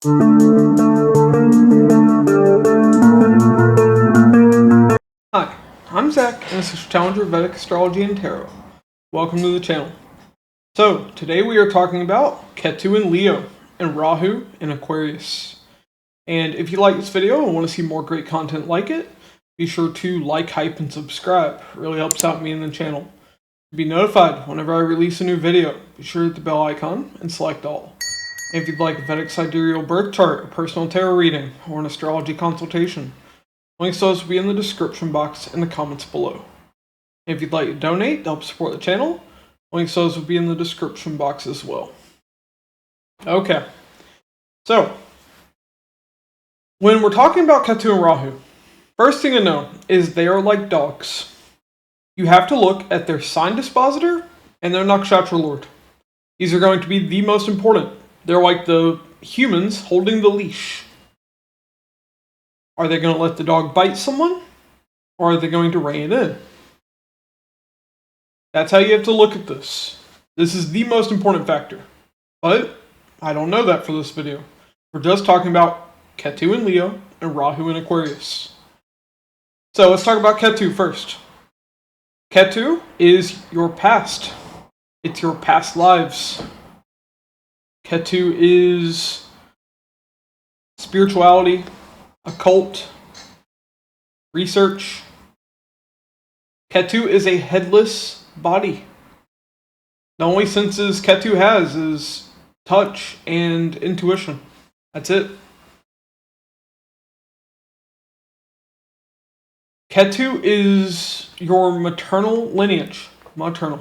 Hi, I'm Zach, and this is Challenger of Vedic Astrology and Tarot. Welcome to the channel. So, today we are talking about Ketu in Leo and Rahu in Aquarius. And if you like this video and want to see more great content like it, be sure to like, hype, and subscribe. It really helps out me and the channel. To be notified whenever I release a new video, be sure to hit the bell icon and select all. And if you'd like a Vedic Sidereal birth chart, a personal tarot reading, or an astrology consultation, links to those will be in the description box and the comments below. And if you'd like to donate to help support the channel, links to those will be in the description box as well. Okay, so when we're talking about Ketu and Rahu, first thing to know is they are like dogs. You have to look at their sign dispositor and their nakshatra lord. These are going to be the most important. They're like the humans holding the leash. Are they going to let the dog bite someone? Or are they going to rein it in? That's how you have to look at this. This is the most important factor. But I don't know that for this video. We're just talking about Ketu in Leo and Rahu in Aquarius. So let's talk about Ketu first. Ketu is your past. It's your past lives. Ketu is spirituality, occult, research. Ketu is a headless body. The only senses Ketu has is touch and intuition. That's it. Ketu is your maternal lineage. Maternal.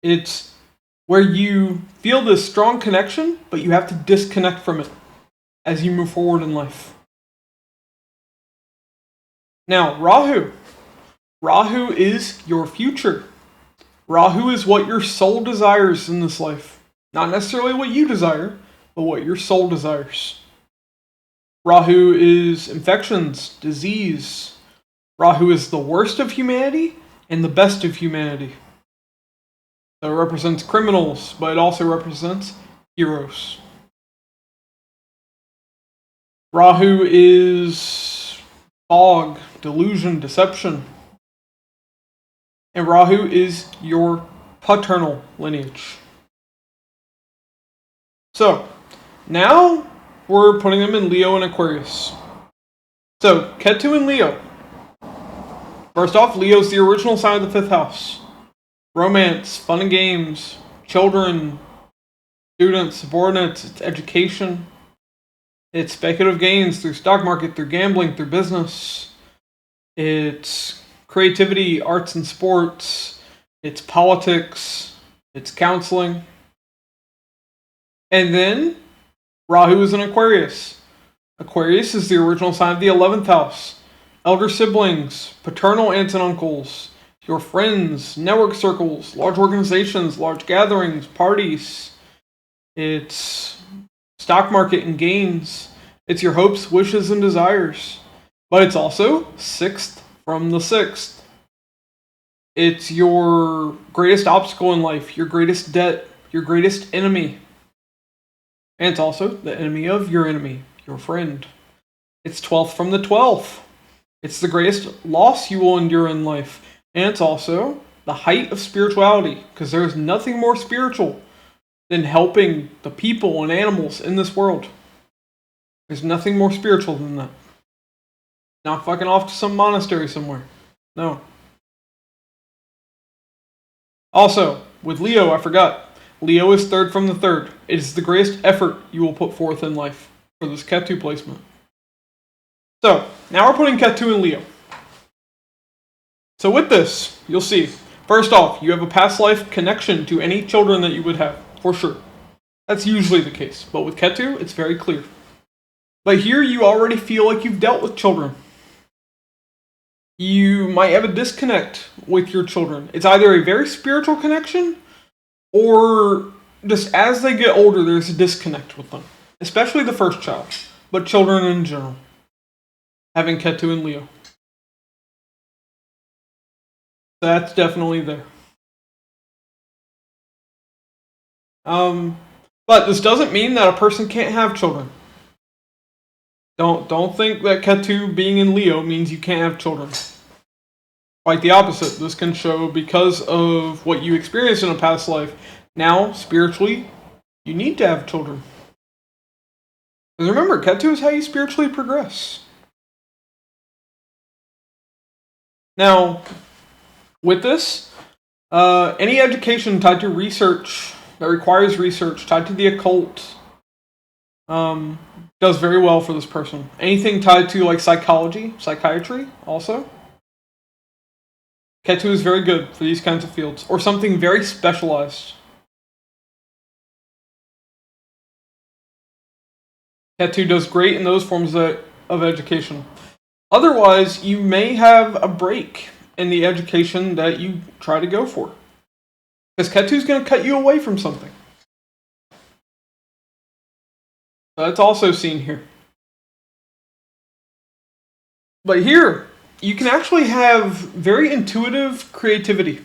It's where you feel this strong connection, but you have to disconnect from it as you move forward in life. Now, Rahu. Rahu is your future. Rahu is what your soul desires in this life. Not necessarily what you desire, but what your soul desires. Rahu is infections, disease. Rahu is the worst of humanity and the best of humanity. So it represents criminals, but it also represents heroes. Rahu is fog, delusion, deception. And Rahu is your paternal lineage. So, now we're putting them in Leo and Aquarius. So, Ketu in Leo. First off, Leo's the original sign of the 5th house. Romance, fun and games, children, students, subordinates, it's education. It's speculative gains through stock market, through gambling, through business. It's creativity, arts and sports. It's politics. It's counseling. And then Rahu is in Aquarius. Aquarius is the original sign of the 11th house. Elder siblings, paternal aunts and uncles, your friends, network circles, large organizations, large gatherings, parties. It's stock market and gains. It's your hopes, wishes, and desires. But it's also 6th from the 6th. It's your greatest obstacle in life, your greatest debt, your greatest enemy. And it's also the enemy of your enemy, your friend. It's 12th from the 12th. It's the greatest loss you will endure in life. And it's also the height of spirituality, because there is nothing more spiritual than helping the people and animals in this world. There's nothing more spiritual than that. Not fucking off to some monastery somewhere. No. Also, with Leo, I forgot. Leo is 3rd from the 3rd. It is the greatest effort you will put forth in life for this Ketu placement. So, now we're putting Ketu in Leo. So with this, you'll see, first off, you have a past life connection to any children that you would have, for sure. That's usually the case, but with Ketu, it's very clear. But here you already feel like you've dealt with children. You might have a disconnect with your children. It's either a very spiritual connection, or just as they get older, there's a disconnect with them. Especially the first child, but children in general. Having Ketu and Leo. That's definitely there. But this doesn't mean that a person can't have children. Don't think that Ketu being in Leo means you can't have children. Quite the opposite. This can show because of what you experienced in a past life. Now, spiritually, you need to have children. Because remember, Ketu is how you spiritually progress. Now, with this, any education tied to research, that requires research, tied to the occult, does very well for this person. Anything tied to like psychology, psychiatry, also. Ketu is very good for these kinds of fields, or something very specialized. Ketu does great in those forms of education. Otherwise, you may have a break in the education that you try to go for. Because Ketu is going to cut you away from something. That's also seen here. But here, you can actually have very intuitive creativity.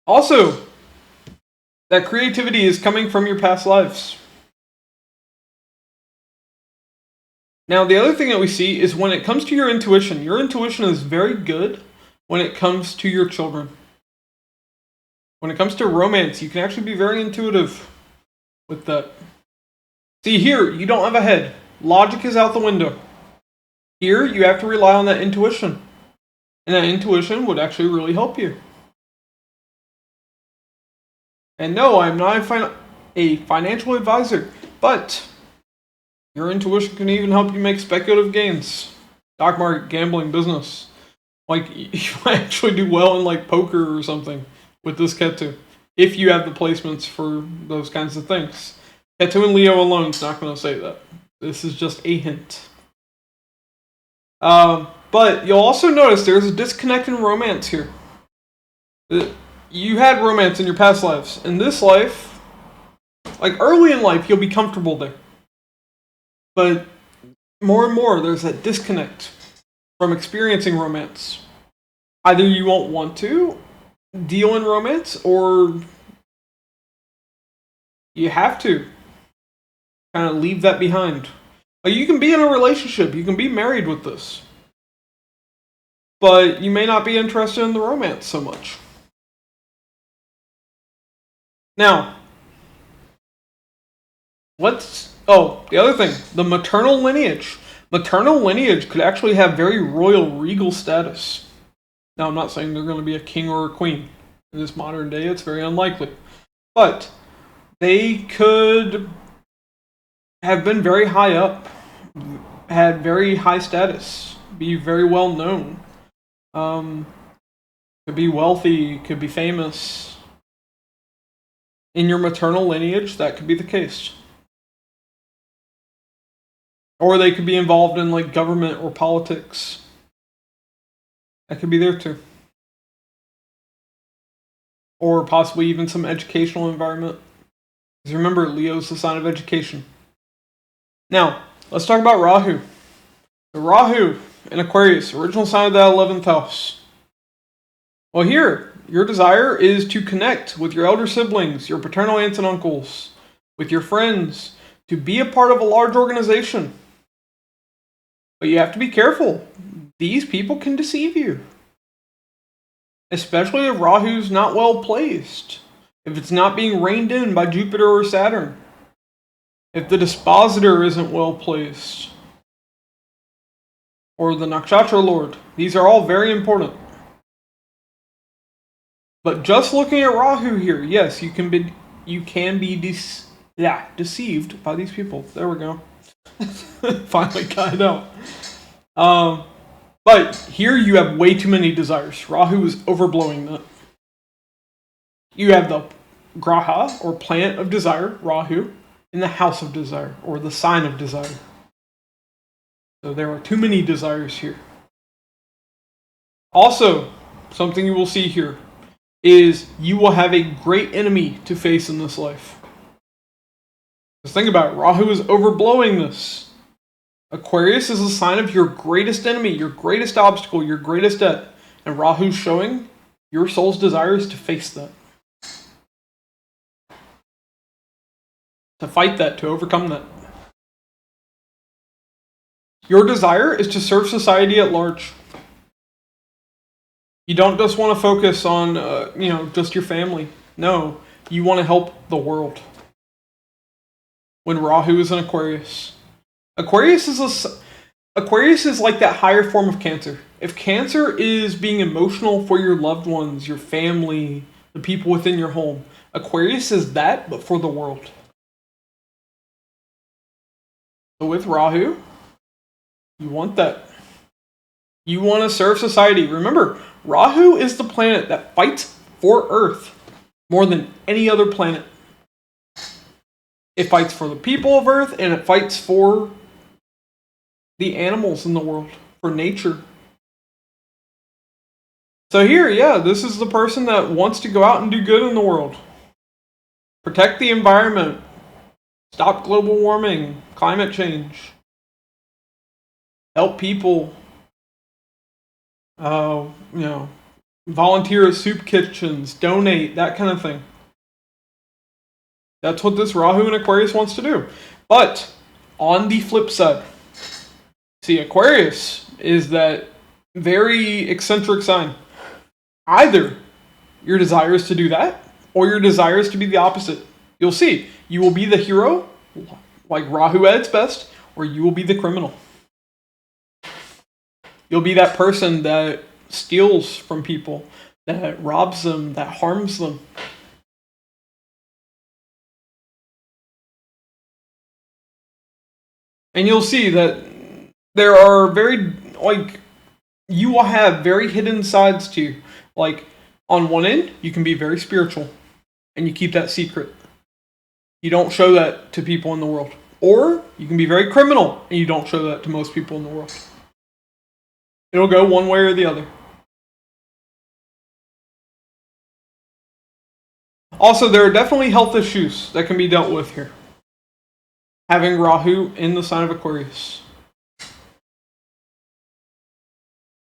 Also, that creativity is coming from your past lives. Now, the other thing that we see is when it comes to your intuition is very good when it comes to your children. When it comes to romance, you can actually be very intuitive with that. See, here, you don't have a head. Logic is out the window. Here, you have to rely on that intuition. And that intuition would actually really help you. And no, I'm not a financial advisor, but your intuition can even help you make speculative gains. Stock market, gambling, business. Like, you might actually do well in like poker or something with this Ketu. If you have the placements for those kinds of things. Ketu and Leo alone is not going to say that. This is just a hint. But you'll also notice there's a disconnect in romance here. You had romance in your past lives. In this life, like early in life, you'll be comfortable there. But more and more, there's that disconnect from experiencing romance. Either you won't want to deal in romance, or you have to kind of leave that behind. Like, you can be in a relationship, you can be married with this, but you may not be interested in the romance so much. Now, the other thing, the maternal lineage. Maternal lineage could actually have very royal, regal status. Now, I'm not saying they're going to be a king or a queen. In this modern day, it's very unlikely. But they could have been very high up, had very high status, be very well known. Could be wealthy, could be famous. In your maternal lineage, that could be the case. Or they could be involved in like government or politics. That could be there too. Or possibly even some educational environment. Because remember, Leo's the sign of education. Now, let's talk about Rahu. The Rahu in Aquarius, original sign of that 11th house. Well, here, your desire is to connect with your elder siblings, your paternal aunts and uncles, with your friends, to be a part of a large organization. But you have to be careful. These people can deceive you. Especially if Rahu's not well placed. If it's not being reined in by Jupiter or Saturn. If the dispositor isn't well placed. Or the Nakshatra Lord. These are all very important. But just looking at Rahu here, yes, you can be deceived by these people. There we go. Finally got it out. But here you have way too many desires. Rahu is overblowing that. You have the Graha, or planet of desire, Rahu, in the house of desire, or the sign of desire. So there are too many desires here. Also, something you will see here is you will have a great enemy to face in this life. Just think about it. Rahu is overblowing this. Aquarius is a sign of your greatest enemy, your greatest obstacle, your greatest debt. And Rahu's showing your soul's desires to face that. To fight that, to overcome that. Your desire is to serve society at large. You don't just want to focus on, just your family. No, you want to help the world. When Rahu is in Aquarius. Aquarius is like that higher form of Cancer. If Cancer is being emotional for your loved ones, your family, the people within your home, Aquarius is that, but for the world. So with Rahu, you want that. You want to serve society. Remember, Rahu is the planet that fights for Earth more than any other planet. It fights for the people of Earth, and it fights for the animals in the world, for nature. So here, yeah, this is the person that wants to go out and do good in the world. Protect the environment. Stop global warming, climate change. Help people. Volunteer at soup kitchens, donate, that kind of thing. That's what this Rahu in Aquarius wants to do. But on the flip side, see, Aquarius is that very eccentric sign. Either your desire is to do that, or your desire is to be the opposite. You'll see. You will be the hero, like Rahu at its best, or you will be the criminal. You'll be that person that steals from people, that robs them, that harms them. And you'll see that there are you will have very hidden sides to you. Like, on one end, you can be very spiritual, and you keep that secret. You don't show that to people in the world. Or, you can be very criminal, and you don't show that to most people in the world. It'll go one way or the other. Also, there are definitely health issues that can be dealt with here. Having Rahu in the sign of Aquarius.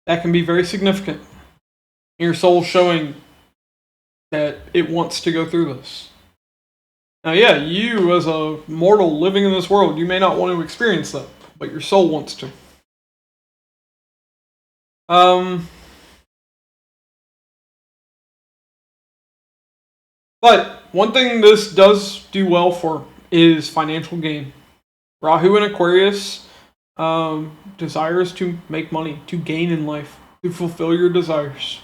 That can be very significant. Your soul showing that it wants to go through this. Now, yeah, you as a mortal living in this world, you may not want to experience that, but your soul wants to. But one thing this does do well for is financial gain. Rahu in Aquarius desires to make money, to gain in life, to fulfill your desires.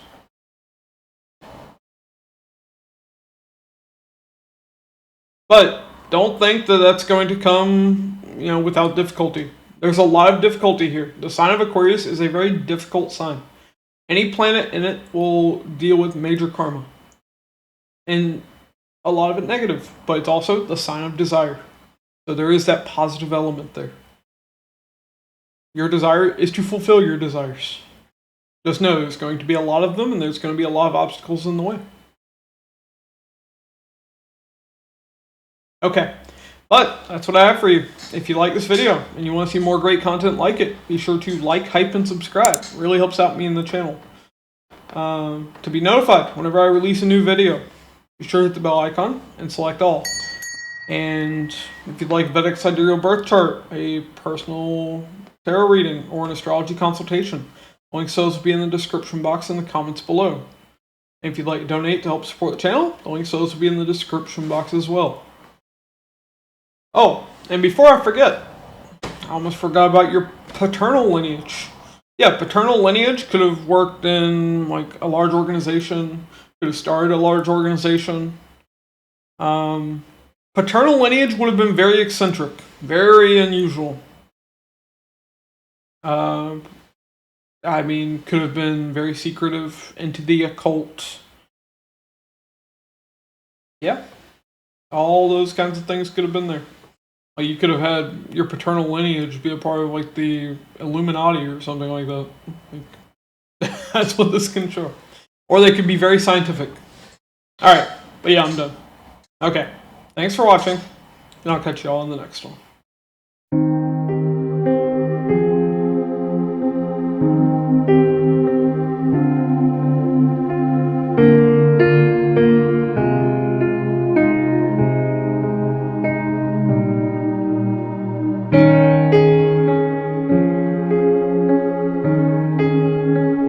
But don't think that that's going to come, without difficulty. There's a lot of difficulty here. The sign of Aquarius is a very difficult sign. Any planet in it will deal with major karma. And a lot of it negative, but it's also the sign of desire. So there is that positive element there. Your desire is to fulfill your desires. Just know there's going to be a lot of them, and there's going to be a lot of obstacles in the way. Okay, but that's what I have for you. If you like this video and you want to see more great content like it, be sure to like, hype, and subscribe. It really helps out me in the channel. To be notified whenever I release a new video, be sure to hit the bell icon and select all. And if you'd like Vedic Sidereal birth chart, a personal tarot reading, or an astrology consultation, links to those will be in the description box in the comments below. And if you'd like to donate to help support the channel, the links to those will be in the description box as well. Oh, and before I forget, I almost forgot about your paternal lineage. Yeah, paternal lineage could have worked in like a large organization, could have started a large organization. Paternal lineage would have been very eccentric, very unusual. Could have been very secretive, into the occult. Yeah, all those kinds of things could have been there. Like, you could have had your paternal lineage be a part of like the Illuminati or something like that. That's what this can show. Or they could be very scientific. Alright, but yeah, I'm done. Okay, thanks for watching, and I'll catch you all in the next one.